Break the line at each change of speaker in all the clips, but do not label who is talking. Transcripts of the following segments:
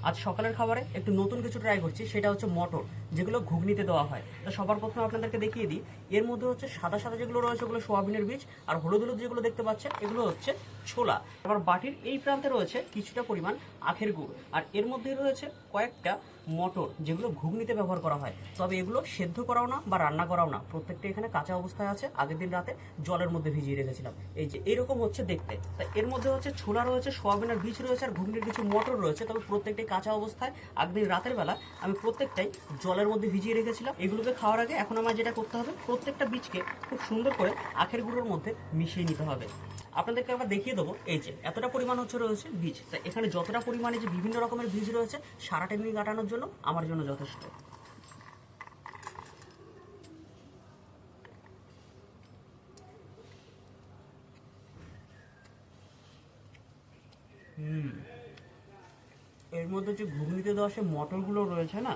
আজ সকালের খাবারে একটু নতুন কিছু ট্রাই করছি, সেটা হচ্ছে মটর, যেগুলো ঘুগনিতে দেওয়া হয়। তো সবার প্রথমে আপনাদেরকে দেখিয়ে দিই, এর মধ্যে হচ্ছে সাদা সাদা যেগুলো রয়েছে ওগুলো সোয়াবিনের বীজ, আর হলুদ হলুদ যেগুলো দেখতে পাচ্ছেন এগুলো হচ্ছে ছোলা। আবার বাটির এই প্রান্তে রয়েছে কিছুটা পরিমাণ আখের গুড়, আর এর মধ্যে রয়েছে কয়েকটা মটর যেগুলো ঘুগনিতে ব্যবহার করা হয়। তবে এগুলো সেদ্ধ করাও না বা রান্না করাও না, প্রত্যেকটা এখানে কাঁচা অবস্থায় আছে, আগের দিন রাতে জলের মধ্যে ভিজিয়ে রেখেছিলাম। এই যে এরকম হচ্ছে দেখতে। তা এর মধ্যে হচ্ছে ছোলা রয়েছে, সোয়াবিনের বীজ রয়েছে, আর ঘুগনির কিছু মটর রয়েছে। তবে প্রত্যেকটাই কাঁচা অবস্থায় আগের দিন রাতের বেলা আমি প্রত্যেকটাই জলের মধ্যে ভিজিয়ে রেখেছিলাম। এগুলোকে খাওয়ার আগে এখন আমার যেটা করতে হবে, প্রত্যেকটা বীজকে খুব সুন্দর করে আখের গুঁড়োর মধ্যে মিশিয়ে নিতে হবে। আপনাদেরকে আমরা দেখিয়ে দেবো, এই যে এতটা পরিমাণ হচ্ছে রয়েছে বীজ। তা এখানে যতটা পরিমাণে যে বিভিন্ন রকমের বীজ রয়েছে, সারাটা দিন কাটানোর জন্য আমার জন্য যথেষ্ট। এর মধ্যে যে ঘুগনিতে দেওয়া সে মটরগুলো রয়েছে না,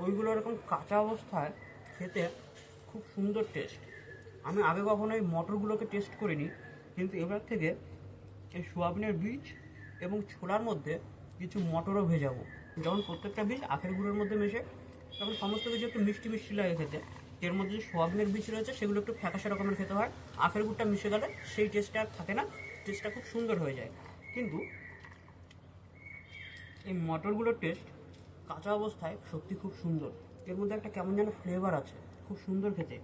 ওইগুলো এরকম কাঁচা অবস্থায় খেতে খুব সুন্দর টেস্ট। আমি আগে কখনো এই মটরগুলোকে টেস্ট করিনি, কিন্তু এবার থেকে এই সোয়াবিনের বীজ এবং ছোলার মধ্যে কিছু মটরও ভেজাবো। যখন প্রত্যেকটা বীজ আখের গুঁড়োর মধ্যে মেশে, তখন সমস্ত কিছু একটু মিষ্টি মিষ্টি লাগে খেতে। এর মধ্যে যে সোয়াবিনের বীজ রয়েছে সেগুলো একটু ফ্যাকাশে রকমের খেতে হয়, আখের গুড়টা মিশে গেলে সেই টেস্টটা আর থাকে না, টেস্টটা খুব সুন্দর হয়ে যায়। কিন্তু এই মটরগুলোর টেস্ট কাঁচা অবস্থায় সত্যি খুব সুন্দর। এর মধ্যে একটা কেমন যেন ফ্লেভার আছে, খুব সুন্দর খেতে।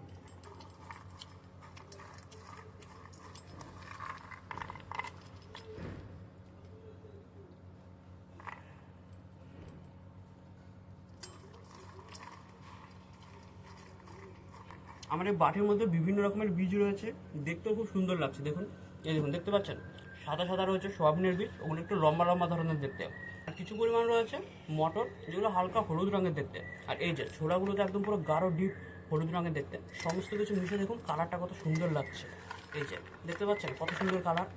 আমার এই বাটির মধ্যে বিভিন্ন রকমের বীজ রয়েছে, দেখতেও খুব সুন্দর লাগছে। দেখুন, এই দেখুন, দেখতে পাচ্ছেন সাদা সাদা রয়েছে সোয়াবিনের বীজ, ওগুলো একটু লম্বা লম্বা ধরনের দেখতে। আর কিছু পরিমাণ রয়েছে মটর, যেগুলো হালকা হলুদ রঙের দেখতে। আর এই যে ছোলাগুলো তো একদম পুরো গাঢ় ডিপ হলুদ রঙের দেখতে। সমস্ত কিছু মিশে দেখুন কালারটা কত সুন্দর লাগছে। এই যে দেখতে পাচ্ছেন কত সুন্দর কালার।